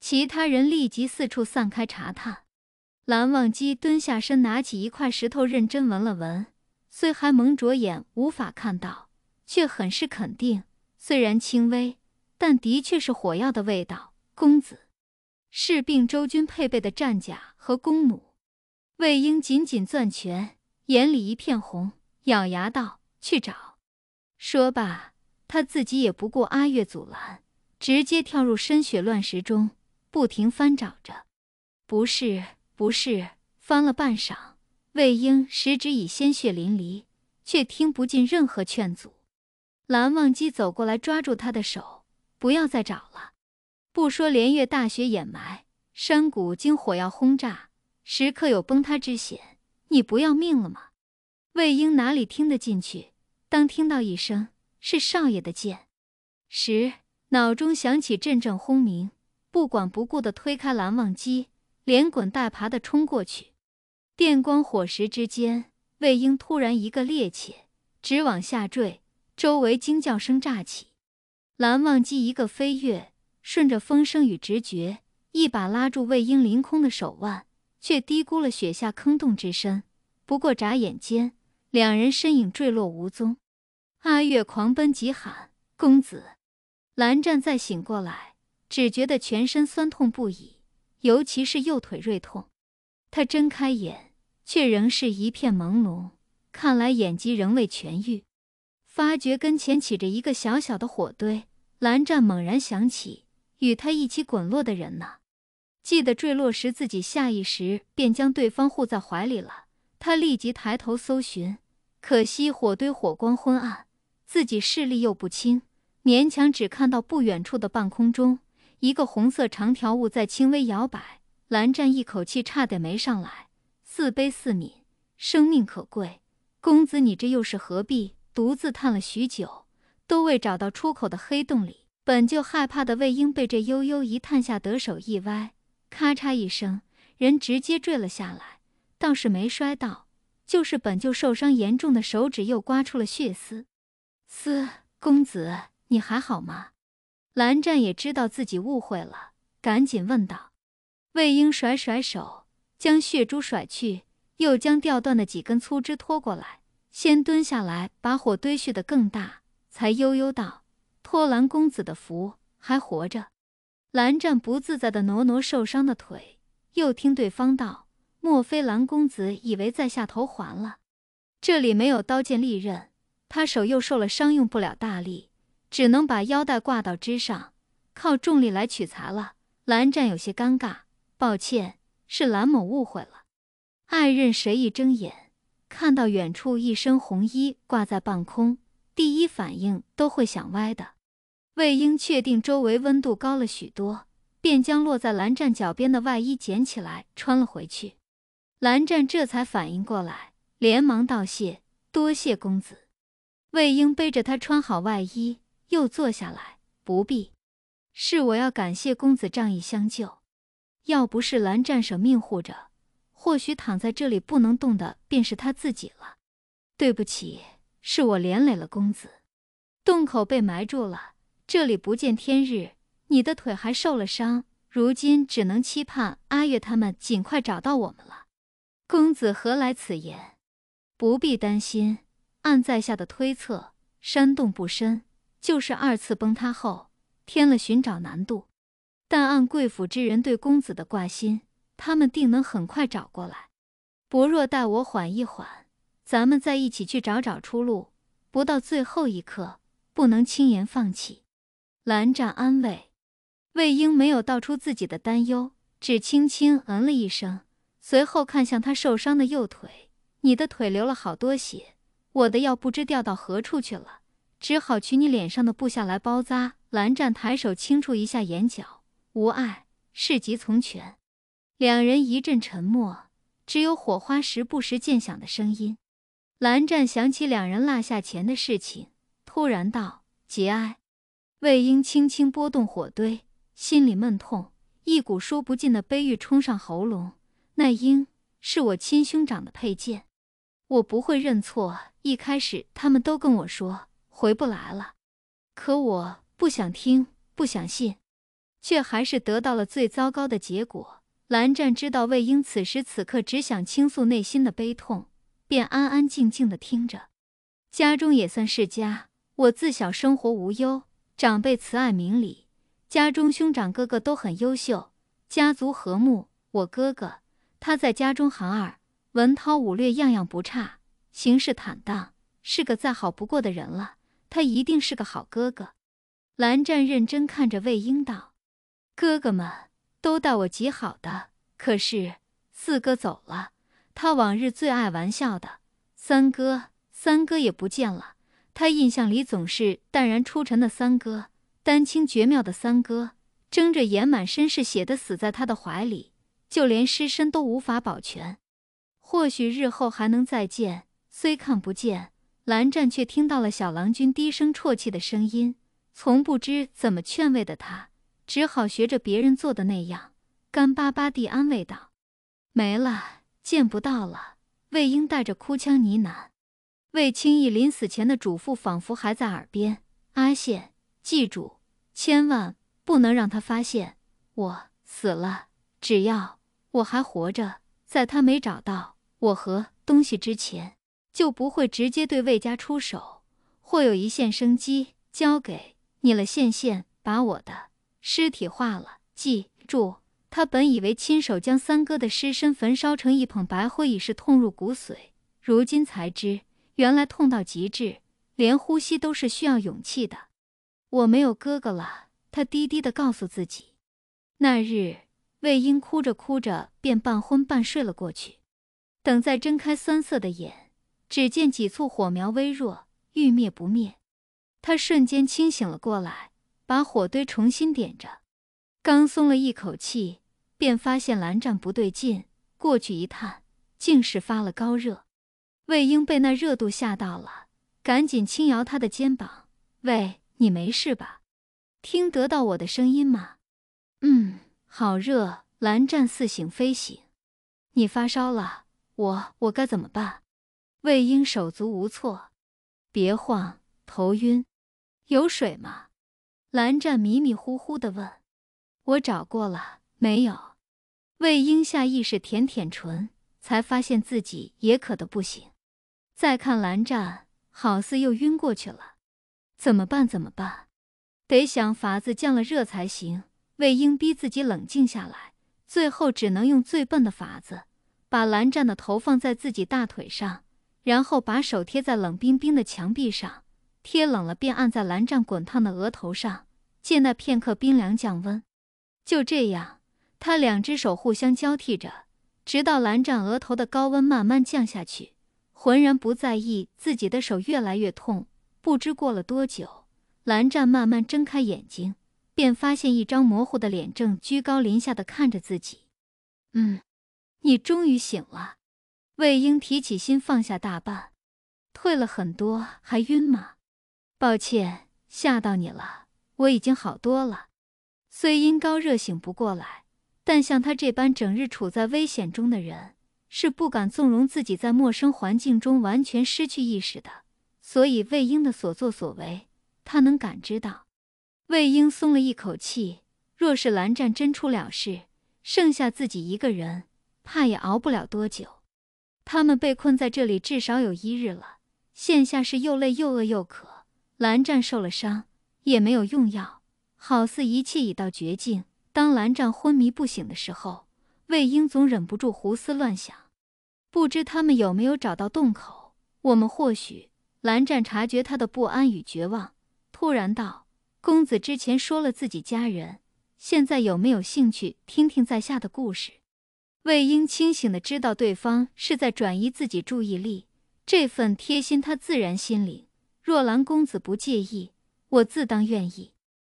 其他人立即四处散开查探。蓝忘机蹲下身，拿起一块石头认真闻了闻，虽还蒙着眼无法看到，却很是肯定，虽然轻微，但的确是火药的味道。公子，是并周军配备的战甲和弓弩。魏婴紧紧攥拳，眼里一片红，咬牙道：“去找。”说罢，他自己也不顾阿月阻拦，直接跳入深血乱石中，不停翻找着。不是，不是，翻了半晌，魏婴食指已鲜血淋漓，却听不进任何劝阻。蓝忘机走过来抓住他的手：“不要再找了。不说连月大雪掩埋，山谷经火药轰炸，时刻有崩塌之险，你不要命了吗？”魏婴哪里听得进去，当听到一声是少爷的剑时，脑中响起阵阵轰鸣，不管不顾地推开蓝忘机，连滚带爬地冲过去。电光火石之间，魏婴突然一个趔趄，直往下坠，周围惊叫声乍起。蓝忘机一个飞跃，顺着风声与直觉，一把拉住魏婴凌空的手腕，却低估了雪下坑洞之深。不过眨眼间，两人身影坠落无踪。阿月狂奔急喊：“公子！”蓝湛再醒过来，只觉得全身酸痛不已，尤其是右腿锐痛。他睁开眼，却仍是一片朦胧，看来眼疾仍未痊愈。发觉跟前起着一个小小的火堆，蓝湛猛然想起与他一起滚落的人呢。记得坠落时自己下意识便将对方护在怀里了，他立即抬头搜寻，可惜火堆火光昏暗，自己视力又不清，勉强只看到不远处的半空中一个红色长条物在轻微摇摆。蓝湛一口气差点没上来，似悲似悯：“生命可贵，公子你这又是何必？”独自叹了许久，都未找到出口的黑洞里，本就害怕的魏婴被这悠悠一探下，得手一歪，咔嚓一声，人直接坠了下来，倒是没摔倒，就是本就受伤严重的手指又刮出了血丝。公子，你还好吗？蓝湛也知道自己误会了，赶紧问道。魏婴甩甩手，将血珠甩去，又将掉断的几根粗枝拖过来，先蹲下来，把火堆蓄得更大，才悠悠道：“托蓝公子的福，还活着。”蓝湛不自在地挪挪受伤的腿，又听对方道：“莫非蓝公子以为在下头还了？这里没有刀剑利刃，他手又受了伤，用不了大力，只能把腰带挂到枝上，靠重力来取材了。”蓝湛有些尴尬：“抱歉，是蓝某误会了。”爱任谁一睁眼，看到远处一身红衣挂在半空，第一反应都会想歪的。魏婴确定周围温度高了许多，便将落在蓝湛脚边的外衣捡起来穿了回去。蓝湛这才反应过来，连忙道谢：“多谢公子。”魏婴背着他穿好外衣，又坐下来：“不必，是我要感谢公子仗义相救。要不是蓝湛舍命护着，或许躺在这里不能动的便是他自己了。对不起，是我连累了公子。洞口被埋住了，这里不见天日，你的腿还受了伤，如今只能期盼阿月他们尽快找到我们了。公子何来此言？不必担心，按在下的推测，山洞不深，就是2次崩塌后添了寻找难度，但按贵府之人对公子的挂心，他们定能很快找过来。不若待我缓一缓，咱们再一起去找找出路，不到最后一刻，不能轻言放弃。”蓝湛安慰。魏婴没有道出自己的担忧，只轻轻嗯了一声，随后看向他受伤的右腿：“你的腿流了好多血，我的药不知掉到何处去了，只好取你脸上的布下来包扎。”蓝湛抬手轻触一下眼角：“无碍，事急从权。”两人一阵沉默，只有火花时不时渐响的声音。蓝湛想起两人落下前的事情，突然道：“节哀。”魏婴轻轻拨动火堆，心里闷痛，一股说不尽的悲郁冲上喉咙。那鹰是我亲兄长的佩剑，我不会认错。一开始他们都跟我说回不来了，可我不想听，不想信。却还是得到了最糟糕的结果。蓝湛知道魏婴此时此刻只想倾诉内心的悲痛，便安安静静地听着。家中也算是家，我自小生活无忧，长辈慈爱明理，家中兄长哥哥都很优秀，家族和睦。我哥哥，他在家中行二，文韬武略样样不差，行事坦荡，是个再好不过的人了。他一定是个好哥哥。蓝湛认真看着魏婴道：哥哥们都待我极好的，可是四哥走了，他往日最爱玩笑的三哥也不见了。他印象里总是淡然出尘的三哥，丹青绝妙的三哥，睁着眼满身是血的死在他的怀里，就连尸身都无法保全。或许日后还能再见，虽看不见，蓝湛却听到了小郎君低声啜泣的声音。从不知怎么劝慰的他，只好学着别人做的那样，干巴巴地安慰道：没了，见不到了。魏婴带着哭腔呢喃。魏清义临死前的嘱咐仿佛还在耳边：阿宪，记住，千万不能让他发现我死了。只要我还活着，在他没找到我和东西之前，就不会直接对魏家出手，或有一线生机交给你了。宪把我的尸体化了，记住。他本以为亲手将三哥的尸身焚烧成一捧白灰已是痛入骨髓，如今才知原来痛到极致，连呼吸都是需要勇气的。我没有哥哥了，他低低地告诉自己。那日魏婴哭着哭着便半昏半睡了过去。等再睁开酸涩的眼，只见几簇火苗微弱，欲灭不灭。他瞬间清醒了过来，把火堆重新点着。刚松了一口气，便发现蓝湛不对劲，过去一探，竟是发了高热。魏婴被那热度吓到了，赶紧轻摇他的肩膀：喂，你没事吧？听得到我的声音吗？好热。蓝湛似醒非醒：你发烧了，我该怎么办？魏婴手足无措：别晃，头晕。有水吗？蓝湛迷迷糊糊地问。我找过了，没有。魏婴下意识舔舔唇，才发现自己也渴得不行。再看蓝湛，好似又晕过去了。怎么办？得想法子降了热才行。魏婴逼自己冷静下来，最后只能用最笨的法子，把蓝湛的头放在自己大腿上，然后把手贴在冷冰冰的墙壁上，贴冷了便按在蓝湛滚烫的额头上，借那片刻冰凉降温。就这样，他两只手互相交替着，直到蓝湛额头的高温慢慢降下去，浑然不在意自己的手越来越痛。不知过了多久，蓝湛慢慢睁开眼睛，便发现一张模糊的脸正居高临下地看着自己。你终于醒了。魏婴提起心放下大半。退了很多，还晕吗？抱歉，吓到你了，我已经好多了。虽因高热醒不过来，但像他这般整日处在危险中的人，是不敢纵容自己在陌生环境中完全失去意识的。所以魏婴的所作所为，他能感知到。魏婴松了一口气，若是蓝湛真出了事，剩下自己一个人，怕也熬不了多久。他们被困在这里至少有1日了，现下是又累又饿又渴。蓝湛受了伤，也没有用药，好似一切已到绝境。当蓝湛昏迷不醒的时候，魏婴总忍不住胡思乱想，不知他们有没有找到洞口。我们或许……蓝湛察觉他的不安与绝望，突然道：公子之前说了自己家人，现在有没有兴趣听听在下的故事？魏婴清醒地知道对方是在转移自己注意力，这份贴心他自然心领。若蓝公子不介意，我自当愿意。